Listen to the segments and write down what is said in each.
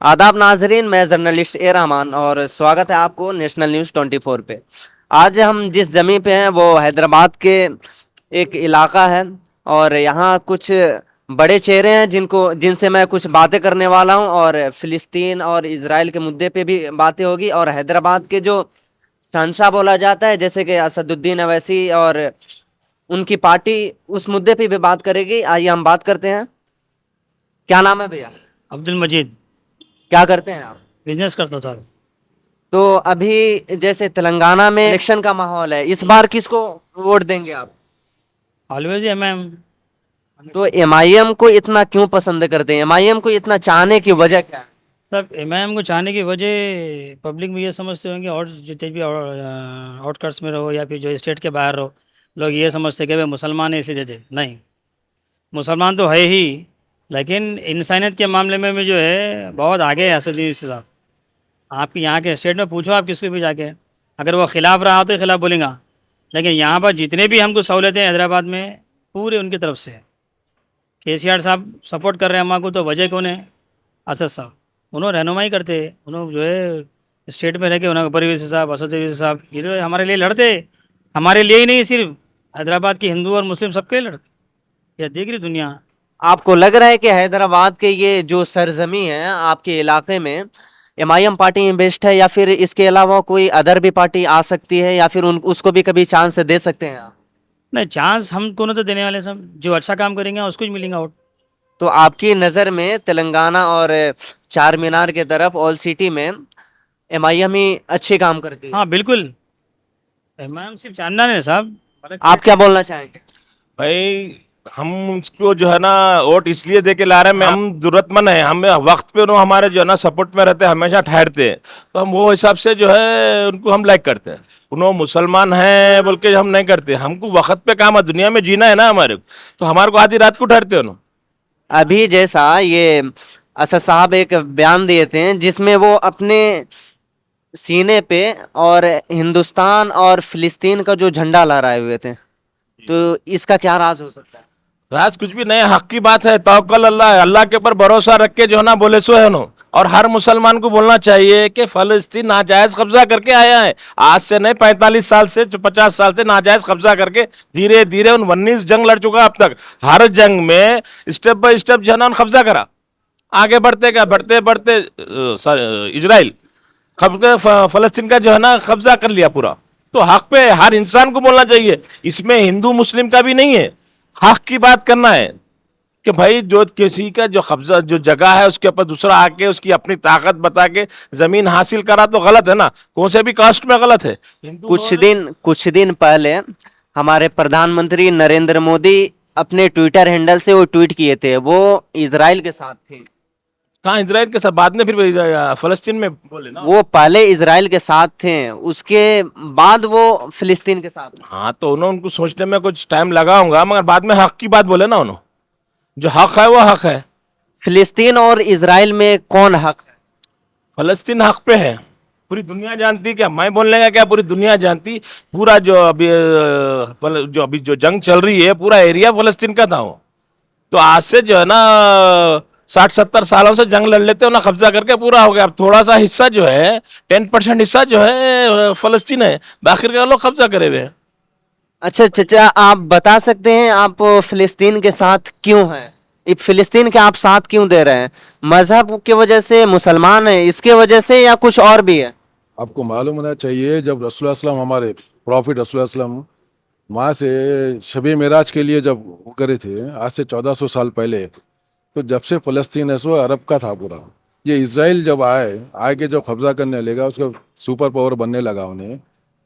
आदाब नाजरीन, मैं जर्नलिस्ट ए रहमान और स्वागत है आपको नेशनल न्यूज़ 24 पे। आज हम जिस ज़मीन पे हैं वो हैदराबाद के एक इलाका है और यहाँ कुछ बड़े चेहरे हैं जिनसे मैं कुछ बातें करने वाला हूँ और फ़िलिस्तीन और इजराइल के मुद्दे पे भी बातें होगी और हैदराबाद के जो शहंशाह बोला जाता है जैसे कि असदुद्दीन अवैसी और उनकी पार्टी उस मुद्दे पे भी बात करेगी। आइए हम बात करते हैं। क्या नाम है भैया? अब्दुल मजीद। क्या करते हैं आप? बिजनेस करता था। तो अभी जैसे तेलंगाना में इलेक्शन का माहौल है, इस बार किसको वोट देंगे आप? Always MM. तो एमआईएम को इतना क्यों पसंद करते हैं? एमआईएम को इतना चाहने की वजह क्या है? सब एमएम को चाहने की वजह पब्लिक में ये समझते होंगे, और जितने भी आउटकट्स में रहो या फिर जो स्टेट के बाहर रहो, लोग ये समझते कि भाई मुसलमान है इसलिए दे दे। नहीं, मुसलमान तो है ही, लेकिन इंसानियत के मामले में जो है बहुत आगे है असदुद्दीन साहब। आपके यहाँ के स्टेट में पूछो आप किसको भी जाके, अगर वो खिलाफ रहा तो खिलाफ बोलेगा, लेकिन यहाँ पर जितने भी हमको सहूलतें हैदराबाद में पूरे उनकी तरफ से है। केसीआर साहब सपोर्ट कर रहे हैं हमको, तो वजह कौन है? असद साहब। उन्होंने रहनुमाई करते, उन्होंने जो है स्टेट में रह के उन्होंने परवेज़ साहब, असद साहब, ये जो हमारे लिए लड़ते, हमारे लिए ही नहीं, सिर्फ हैदराबाद के हिंदू और मुस्लिम सबके लिए लड़ते। यह देख रही दुनिया। आपको लग रहा है कि हैदराबाद के ये जो सरजमी है आपके इलाके में एमआईएम पार्टी बेस्ट है या फिर इसके अलावा कोई अदर भी पार्टी आ सकती है या फिर उसको भी कभी चांस दे सकते हैं आप? नहीं, चांस हम को तो देने वाले सब, जो अच्छा काम करेंगे उसको ही मिलेंगे वोट। तो आपकी नज़र में तेलंगाना और चार मीनार के तरफ ऑल सिटी में एमआईएम ही अच्छे काम करती है? हाँ बिल्कुल, मैम सिर्फ जानना नहीं साहब। आप क्या बोलना चाहेंगे? भाई, हम उसको जो है ना वोट इसलिए दे के ला रहे हैं, हम जरूरतमंद है, हमें वक्त पे उन्होंने हमारे जो है ना सपोर्ट में रहते हैं, हमेशा ठहरते हैं, तो हम वो हिसाब से जो है उनको हम लाइक करते हैं। उन्होंने मुसलमान हैं बोल के हम नहीं करते, हमको वक्त पे काम है, दुनिया में जीना है ना हमारे को, तो हमारे को आधी रात को ठहरते उन्होंने। अभी जैसा ये असद साहब एक बयान दिए थे जिसमें वो अपने सीने पे और हिंदुस्तान और फिलिस्तीन का जो झंडा लहराए हुए थे, तो इसका क्या राज हो सकता है? राज कुछ भी नहीं, हक की बात है, तवक्कल अल्लाह है, अल्लाह के ऊपर भरोसा रख के जो है ना बोले सो है नो। और हर मुसलमान को बोलना चाहिए कि फलस्तीन नाजायज कब्जा करके आया है, आज से नहीं 45 साल से 50 साल से नाजायज कब्जा करके धीरे धीरे 19 जंग लड़ चुका अब तक। हर जंग में स्टेप बाय स्टेप जो है ना कब्जा करा, आगे बढ़ते क्या बढ़ते बढ़ते इजराइल फलस्तीन का जो है ना कब्जा कर लिया पूरा। तो हक पे हर इंसान को बोलना चाहिए, इसमें हिंदू मुस्लिम का भी नहीं है, हक की बात करना है कि भाई जो किसी का जो कब्जा जो जगह है उसके ऊपर दूसरा आके उसकी अपनी ताकत बता के जमीन हासिल करा तो गलत है ना, कौन से भी कास्ट में गलत है। कुछ दिन पहले हमारे प्रधानमंत्री नरेंद्र मोदी अपने ट्विटर हैंडल से वो ट्वीट किए थे, वो इजराइल के साथ थे। कहाँ इजराइल के साथ? बाद में फिर फलस्तीन में बोले ना। वो पहले इजराइल के साथ थे, उसके बाद वो फिलिस्तीन के साथ। हाँ, तो उन्होंने उनको सोचने में कुछ टाइम लगा होगा, मगर बाद में हक की बात बोले ना उन्होंने, जो हक है वो हक है। फिलिस्तीन और इजराइल में कौन हक है? फलस्तीन हक पे है, पूरी दुनिया जानती, क्या मैं बोलने का क्या, पूरी दुनिया जानती। पूरा जो अभी जो जंग चल रही है पूरा एरिया फलस्तीन का था वो। तो आज से जो है ना 60-70 सालों से जंग लड़ लेते हो ना, कब्जा करके पूरा हो गया। अब थोड़ा सा हिस्सा जो है 10% हिस्सा जो है फलस्तीन है, बाकी के लोग कब्जा करे हुए हैं। अच्छा चाचा, आप बता सकते हैं आप फिलिस्तीन के साथ क्यों हैं? फिलिस्तीन के आप साथ क्यों दे रहे हैं? मजहब की वजह से, मुसलमान है इसके वजह से, या कुछ और भी है? आपको मालूम होना चाहिए, जब रसूलुल्लाह सल्लल्लाहु अलैहि वसल्लम, हमारे प्रॉफिट रसूलुल्लाह सल्लल्लाहु अलैहि वसल्लम वहाँ से शबे मेराज के लिए जब वो करे थे आज से 1400 साल पहले, तो जब से फ़लस्तीन है सो अरब का था पूरा। ये इज़राइल जब आए के जब कब्ज़ा करने लगा, उसका सुपर पावर बनने लगा उन्हें,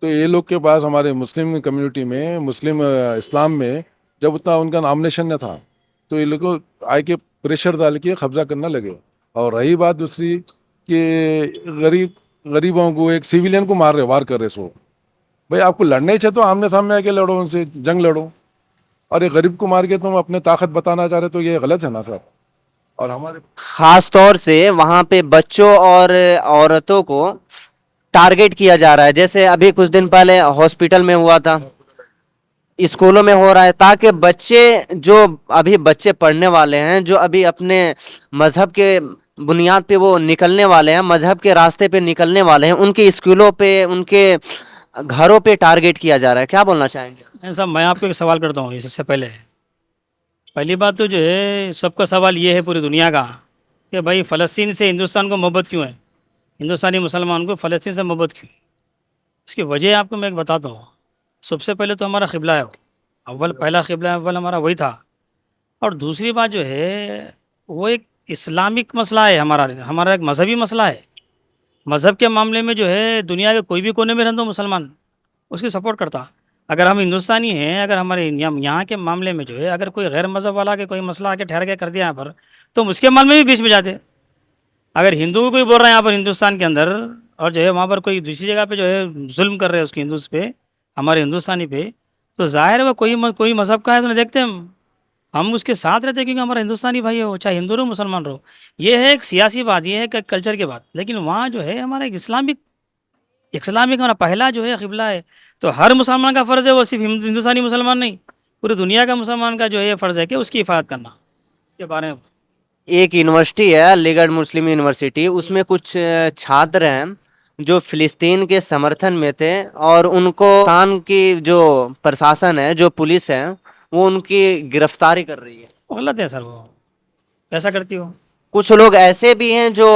तो ये लोग के पास हमारे मुस्लिम कम्युनिटी में, मुस्लिम इस्लाम में जब उतना उनका नॉमिनेशन न था, तो ये लोग को आए के प्रेशर डाल के कब्ज़ा करने लगे। और रही बात दूसरी कि गरीबों को, एक सिविलियन को मार रहे, वार कर रहे, सो भाई आपको लड़ने ही तो आमने सामने आके लड़ो, उनसे जंग लड़ो। और एक गरीब को मार के तुम अपने ताकत बताना चाह रहे, तो ये गलत है ना सर। और हमारे खास तौर से वहां पे बच्चों और औरतों को टारगेट किया जा रहा है, जैसे अभी कुछ दिन पहले हॉस्पिटल में हुआ था, स्कूलों में हो रहा है, ताकि बच्चे जो अभी बच्चे पढ़ने वाले हैं, जो अभी अपने मजहब के बुनियाद पे वो निकलने वाले हैं, मजहब के रास्ते पे निकलने वाले हैं, उनके स्कूलों पे, उनके घरों पे टारगेट किया जा रहा है, क्या बोलना चाहेंगे? नहीं साहब, मैं आपको एक सवाल करता हूँ। ये सबसे पहले पहली बात तो जो है सबका सवाल ये है पूरी दुनिया का कि भाई फ़लस्तीन से हिंदुस्तान को मोहब्बत क्यों है, हिंदुस्तानी मुसलमान को फ़लस्तीन से मोहब्बत क्यों? इसकी वजह आपको मैं एक बताता हूँ। सबसे पहले तो हमारा क़िबला है, अव्वल पहला क़िबला अव्वल हमारा वही था। और दूसरी बात जो है वो एक इस्लामिक मसला है, हमारा एक मज़हबी मसला है। मज़हब के मामले में जो है दुनिया के कोई भी कोने में रहने दो मुसलमान उसकी सपोर्ट करता। अगर हम हिंदुस्तानी हैं, अगर हमारे यहाँ के मामले में जो है अगर कोई गैर मज़हब वाला के कोई मसला आके ठहर के कर दिया यहाँ पर, तो हम उसके मामले में भी बीच में जाते। अगर हिंदू कोई बोल रहा है यहाँ पर हिंदुस्तान के अंदर, और जो है वहाँ पर कोई दूसरी जगह पे जो है जुल्म कर रहे हैं उसके हिंदूस पे, हमारे हिंदुस्तानी पे, तो ज़ाहिर है वो कोई मज़हब का है तो नहीं देखते हम उसके साथ रहते हैं, क्योंकि हमारा हिंदुस्तानी भाई हो, चाहे हिंदू रहो मुसलमान रहो। ये है एक सियासी बात, ये है एक कल्चर की बात। लेकिन वहाँ जो है हमारा एक इस्लामिक हमारा पहला जो है क़िबला है। तो हर मुसलमान का फ़र्ज़ है, वो सिर्फ हिंदुस्तानी मुसलमान नहीं, पूरी दुनिया का मुसलमान का जो है ये फ़र्ज़ है कि उसकी हिफाजत करना के बारे में। एक यूनिवर्सिटी है अलीगढ़ मुस्लिम यूनिवर्सिटी, उसमें कुछ छात्र हैं जो फ़िलिस्तीन के समर्थन में थे, और उनको पाकिस्तान की जो प्रशासन है, जो पुलिस है, वो उनकी गिरफ्तारी कर रही है। वो गलत है सर, वो कैसा करती हो? कुछ लोग ऐसे भी हैं जो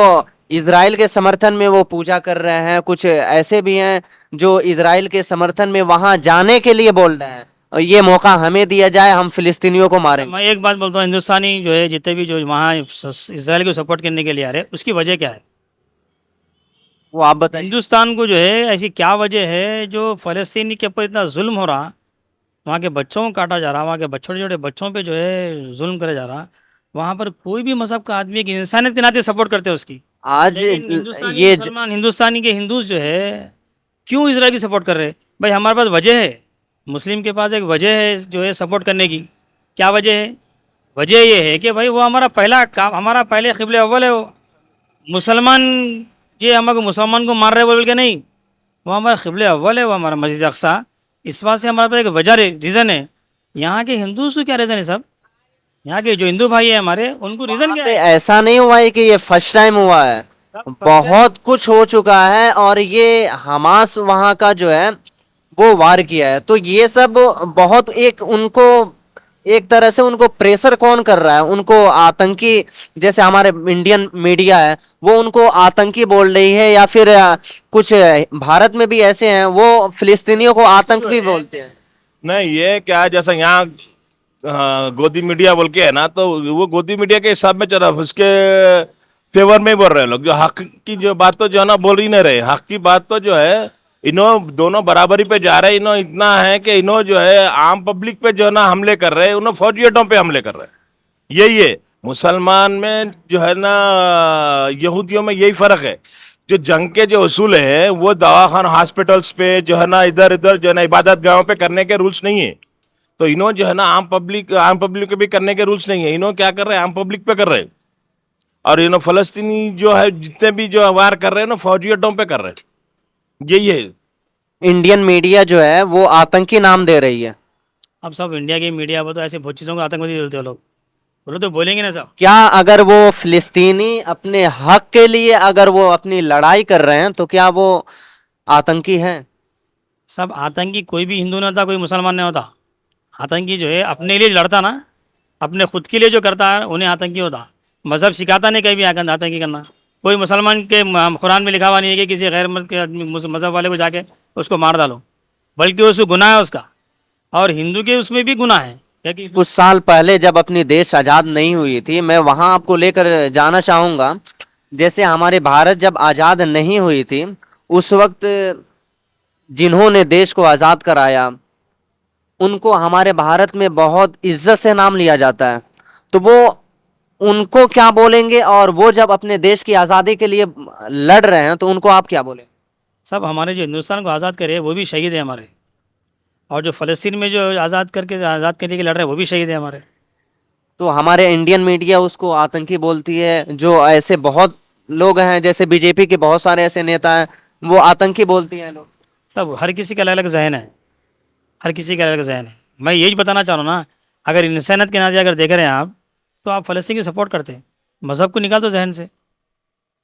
इजराइल के समर्थन में वो पूजा कर रहे हैं, कुछ ऐसे भी हैं जो इजराइल के समर्थन में वहां जाने के लिए बोल रहे हैं, और ये मौका हमें दिया जाए, हम फिलिस्तीनियों को मारेंगे। मैं एक बात बोलता हूँ, हिंदुस्तानी जो है जितने भी जो वहाँ इसराइल को सपोर्ट करने के लिए आ रहे हैं, उसकी वजह क्या है? वो आप बताइए। हिंदुस्तान को जो है ऐसी क्या वजह है जो फ़लस्तीनी के ऊपर इतना जुल्म हो रहा, वहाँ के बच्चों को काटा जा रहा, वहाँ के छोटे छोटे बच्चों पे जो है जुल्म करा जा रहा, वहाँ पर कोई भी मज़हब का आदमी की इंसानियत के नाते सपोर्ट करते हैं उसकी। आज लेकिन हिंदुस्तानी ये मुसलमान, हिंदुस्तानी के हिंदूज जो है क्यों इसराइल की सपोर्ट कर रहे हैं? भाई हमारे पास वजह है, मुस्लिम के पास एक वजह है जो है सपोर्ट करने की। क्या वजह है? वजह ये है कि भाई वो हमारा पहला काम, हमारा पहले क़िबले अव्वल है। वो मुसलमान ये हमको मुसलमान को मार रहे बोल के नहीं, वो हमारा क़िबले अव्वल है, वो हमारा मस्जिद अक़सा। इस बात से हमारे पास एक वजह रीज़न है। यहाँ के हिंदूज़ को क्या रीज़न है सब? यहाँ के जो हिंदू भाई है हमारे, उनको रीज़न क्या पे है? ऐसा नहीं हुआ है कि ये फर्स्ट टाइम हुआ है, बहुत कुछ हो चुका है, और ये हमास वहाँ का जो है वो वार किया है। तो ये सब बहुत एक उनको एक तरह से उनको प्रेशर कौन कर रहा है, उनको आतंकी, जैसे हमारे इंडियन मीडिया है वो उनको आतंकी बोल रही है, या फिर कुछ भारत में भी ऐसे हैं वो फिलिस्तीनियों को आतंक भी बोलते हैं। नहीं, ये क्या है, जैसा यहाँ गोदी मीडिया बोल के है ना, तो वो गोदी मीडिया के हिसाब में चला, उसके फेवर में ही बोल रहे हैं लोग। जो हक की जो बात तो जो है ना बोल ही नहीं रहे, हक की बात तो जो है इन्हों दोनों बराबरी पे जा रहे हैं। इन्हों इतना है कि इन्हों जो है आम पब्लिक पे जो है ना हमले कर रहे हैं, उन्होंने फौजी अड्डों पे हमले कर रहे हैं। यही है मुसलमान में जो है ना, यहूदियों में यही फर्क है। जो जंग के जो उसूल हैं वो दवाखाना हॉस्पिटल्स पे जो है ना, इधर इधर जो है ना इबादत गाहों पे करने के रूल्स नहीं है। तो इन्हों जो है ना आम पब्लिक के भी करने के रूल्स नहीं है। इन्हों क्या कर रहे हैं, आम पब्लिक पे कर रहे हैं। और इन्हों फलस्तीनी जो है जितने भी जो वार कर रहे हैं ना, फौजी अड्डों पे कर रहे हैं। यही है। इंडियन मीडिया जो है वो आतंकी नाम दे रही है। अब सब इंडिया की मीडिया पर तो ऐसे बहुत चीज़ों को आतंकवादी बोलते हो लोग, बोलो तो बोलेंगे ना सब। क्या अगर वो फिलिस्तीनी अपने हक के लिए अगर वो अपनी लड़ाई कर रहे हैं तो क्या वो आतंकी हैं? सब आतंकी कोई भी हिंदू नहीं होता, कोई मुसलमान नहीं होता। आतंकी जो है अपने लिए लड़ता ना, अपने खुद के लिए जो करता है उन्हें आतंकी होता। मज़हब सिखाता नहीं कहीं भी आकर आतंकी करना। कोई मुसलमान के कुरान में लिखा हुआ नहीं है कि किसी गैर मत के मज़हब वाले को जाके उसको मार डालो, बल्कि उसको गुनाह है उसका। और हिंदू के उसमें भी गुनाह है, क्योंकि कुछ साल पहले जब अपनी देश आज़ाद नहीं हुई थी, मैं वहाँ आपको लेकर जाना चाहूँगा। जैसे हमारे भारत जब आज़ाद नहीं हुई थी, उस वक्त जिन्होंने देश को आज़ाद कराया उनको हमारे भारत में बहुत इज्जत से नाम लिया जाता है। तो वो उनको क्या बोलेंगे, और वो जब अपने देश की आज़ादी के लिए लड़ रहे हैं तो उनको आप क्या बोलेंगे? सब हमारे जो हिंदुस्तान को आज़ाद करे वो भी शहीद है हमारे, और जो फ़लस्तीन में जो आज़ाद करने के लिए लड़ रहे हैं वो भी शहीद है हमारे। तो हमारे इंडियन मीडिया उसको आतंकी बोलती है। जो ऐसे बहुत लोग हैं, जैसे बीजेपी के बहुत सारे ऐसे नेता हैं, वो आतंकी बोलती हैं लोग। सब हर किसी का अलग अलग जहन है, हर किसी का अलग अलग जहन है। मैं यही बताना चाह रहा हूँ ना, अगर इंसानियत के नाते अगर देख रहे हैं आप, तो आप फ़लस्तीन की सपोर्ट करते हैं। मज़हब को निकाल दो जहन से,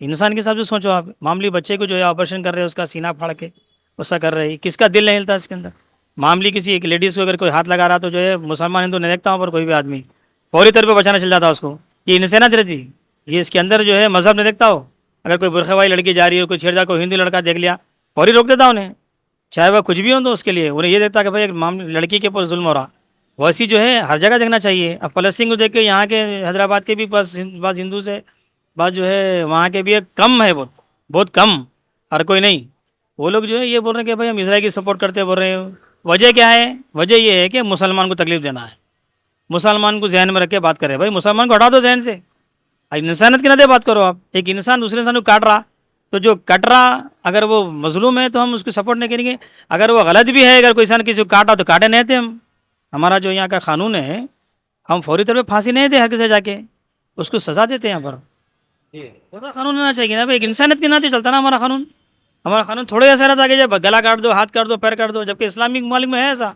इंसान के हिसाब से सोचो आप, मामूली बच्चे को जो है ऑपरेशन कर रहे हैं, उसका सीना फाड़ के उसका कर रहे हैं, किसका दिल नहीं हिलता इसके अंदर। मामूली किसी एक लेडीज़ को अगर कोई हाथ लगा रहा तो जो है मुसलमान हिंदू नहीं देखता हूँ, पर कोई भी आदमी फौरी तौर पर बचाना चल जाता उसको। ये इंसानियत रहती, ये इसके अंदर जो है मजहब नहीं देखता हो। अगर कोई बुरखे वाली लड़की जा रही हो, कोई छेड़छाड़, कोई हिंदू लड़का देख लिया, फौरी रोक देता उन्हें, चाहे वह कुछ भी हो तो उसके लिए उन्हें ये देखता कि भाई एक मामूली लड़की के ऊपर जुल्म हो रहा। वैसी जो है हर जगह देखना चाहिए। अब फलस्तीन को देख के यहाँ के हैदराबाद के भी बस हिंदू से बात जो है वहाँ के भी एक कम है, बहुत बहुत कम, हर कोई नहीं। वो लोग जो है ये बोल रहे हैं कि भाई हम इसराइल की सपोर्ट करते बोल रहे हैं। वजह क्या है? वजह ये है कि मुसलमान को तकलीफ देना है, मुसलमान को जहन में रख के बात करें। भाई मुसलमान को हटा दो जहन से, इंसानियत की नज़र बात करो आप। एक इंसान दूसरे इंसान को काट रहा, तो जो कट रहा अगर वो मजलूम है तो हम उसको सपोर्ट नहीं करेंगे। अगर वो गलत भी है, अगर कोई इंसान किसी को काटा तो काटे नहीं थे हम। हमारा जो यहाँ का कानून है, हम फौरी तौर पे फांसी नहीं देते हर किसी जाके, उसको सजा देते हैं यहाँ पर। पूरा कानून होना चाहिए ना भाई, एक इंसानियत के नाते चलता ना हमारा कानून। हमारा कानून थोड़े ऐसा रहता है कि जब गला काट दो, हाथ काट दो, पैर काट दो, जबकि इस्लामिक मालिक में है ऐसा।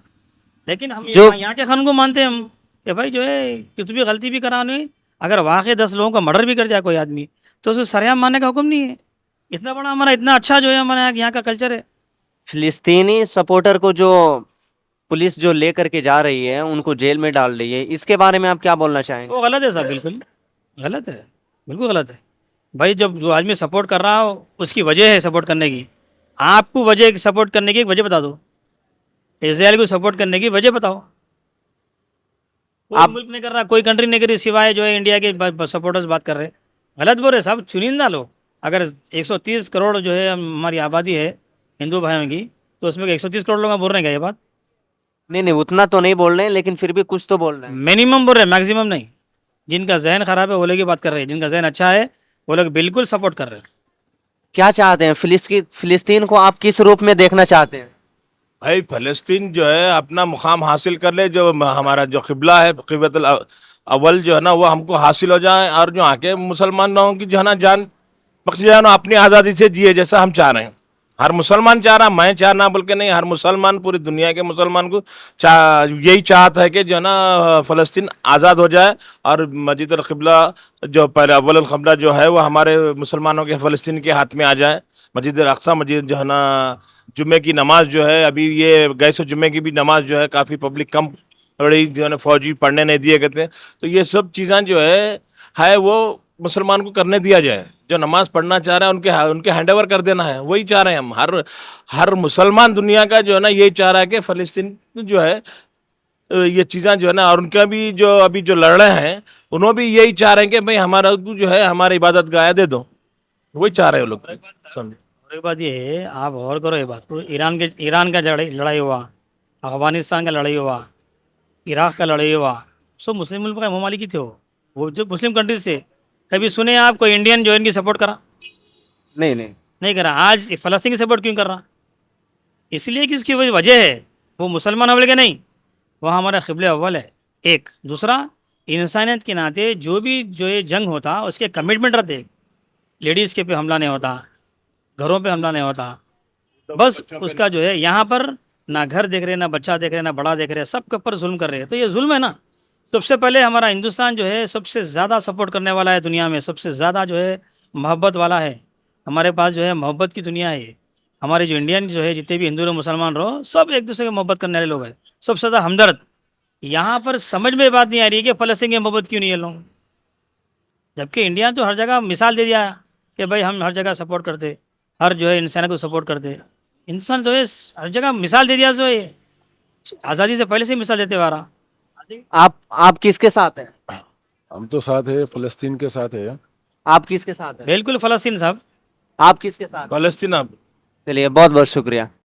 लेकिन हम यहाँ के कानून को मानते हैं हम कि भाई जो है कि तुम्हें गलती भी करानी, अगर वाकई 10 लोगों का मर्डर भी कर दिया कोई आदमी तो उसे सरेआम मारने का हुक्म नहीं है। इतना बड़ा हमारा, इतना अच्छा जो है हमारे यहाँ का कल्चर है। फिलिस्तीनी सपोर्टर को जो पुलिस जो लेकर के जा रही है, उनको जेल में डाल रही है, इसके बारे में आप क्या बोलना चाहेंगे? वो गलत है साहब, बिल्कुल गलत है, बिल्कुल गलत है। भाई जब जो आदमी सपोर्ट कर रहा हो उसकी वजह है सपोर्ट करने की। आपको वजह सपोर्ट करने की एक वजह बता दो, इजराइल को सपोर्ट करने की वजह बताओ। कोई मुल्क नहीं कर रहा, कोई कंट्री नहीं कर रही, सिवाय जो है इंडिया के सपोर्टर्स बात कर रहे हैं। गलत बोल रहे साहब, चुनिंदा लोग। अगर 130 करोड़ जो है हमारी आबादी है हिंदू भाइयों की, तो उसमें 130 करोड़ लोग बोल रहे हैं क्या ये बात? नहीं नहीं, उतना तो नहीं बोल रहे हैं, लेकिन फिर भी कुछ तो बोल रहे हैं। मिनिमम बोल रहे हैं, मैक्सिमम नहीं। जिनका जहन खराब है वो लोग की बात कर रहे हैं, जिनका जहन अच्छा है वो लोग बिल्कुल सपोर्ट कर रहे हैं। क्या चाहते हैं? फिलिस्तीन को आप किस रूप में देखना चाहते हैं? भाई फलस्तीन जो है अपना मुकाम हासिल कर ले, जो हमारा जो किबला है क़िबलतुल अव्वल जो है ना वो हमको हासिल हो जाए, और जो आके मुसलमानों की जो है ना जान बख्श जाए ना, अपनी आज़ादी से जिए जैसा हम चाह रहे हैं। हर मुसलमान चाह रहा, मैं चाह ना बोल के नहीं, हर मुसलमान पूरी दुनिया के मुसलमान को यही चाहता है कि जो है ना फ़लस्तीन आज़ाद हो जाए, और मस्जिद अल क़िबला जो पहले अव्वल अल क़िबला जो है वो हमारे मुसलमानों के फ़लस्तीन के हाथ में आ जाए। मस्जिद अल अक़सा, मस्जिद जो है ना जुम्मे की नमाज जो है, अभी ये गए से जुम्मे की भी नमाज जो है काफ़ी पब्लिक कम बड़ी जो है ना फौजी पढ़ने नहीं दिए करते हैं। तो ये सब चीज़ें जो है वो मुसलमान को करने दिया जाए। जो नमाज पढ़ना चाह रहे हैं उनके हैंड ओवर कर देना है, वही चाह रहे हैं हम। हर मुसलमान दुनिया का जो है ना यही चाह रहा है कि फ़लस्तीन जो है ये चीज़ें जो है ना, और उनका भी जो अभी जो लड़ रहे हैं उन्होंने भी यही चाह रहे हैं कि भाई हमारा जो है हमारी इबादत गाह दे दो, वही चाह रहे हैं लोग। समझे? और एक बात ये है, आप और करो ये बात को, ईरान का लड़ाई हुआ, अफगानिस्तान का लड़ाई हुआ, इराक़ का लड़ाई हुआ, सब मुस्लिम मुल्क का ममालिक ही थे वो जो मुस्लिम कंट्रीज थे। कभी सुने आप कोई इंडियन जो इनकी सपोर्ट करा? नहीं नहीं। नहीं करा। आज फ़लस्तीन की सपोर्ट क्यों कर रहा? इसलिए कि उसकी वजह है वो मुसलमान अव्वल के नहीं, वह हमारा क़िबला अव्वल है। एक दूसरा, इंसानियत के नाते जो भी जो ये जंग होता उसके कमिटमेंट रहते। लेडीज़ के पे हमला नहीं होता, घरों पे हमला नहीं होता, बस उसका जो है यहाँ पर ना घर देख रहे, ना बच्चा देख रहे, ना बड़ा देख रहे, सबके ऊपर जुल्म कर रहे हैं। तो ये जुल्म है ना। सबसे पहले हमारा हिंदुस्तान जो है सबसे ज़्यादा सपोर्ट करने वाला है दुनिया में, सबसे ज़्यादा जो है मोहब्बत वाला है। हमारे पास जो है मोहब्बत की दुनिया है। हमारे जो इंडियन जो है जितने भी हिंदू लोग मुसलमान रहो, सब एक दूसरे की मोहब्बत करने वाले लोग हैं, सबसे ज़्यादा हमदर्द। यहाँ पर समझ में बात नहीं आ रही है कि फ़लस्तीन की मोहब्बत क्यों नहीं है लोग, जबकि इंडिया तो हर जगह मिसाल दे दिया कि भाई हम हर जगह सपोर्ट करते, हर जो है इंसान को सपोर्ट करते। इंसान जो है हर जगह मिसाल दे दिया, जो है आज़ादी से पहले से मिसाल देते हुआ रहा। आप किसके साथ हैं? हम तो साथ है, फ़लस्तीन के साथ है। आप किसके साथ हैं? बिल्कुल फ़लस्तीन साहब। आप किसके साथ हैं? फलस्तीन। चलिए, बहुत बहुत शुक्रिया।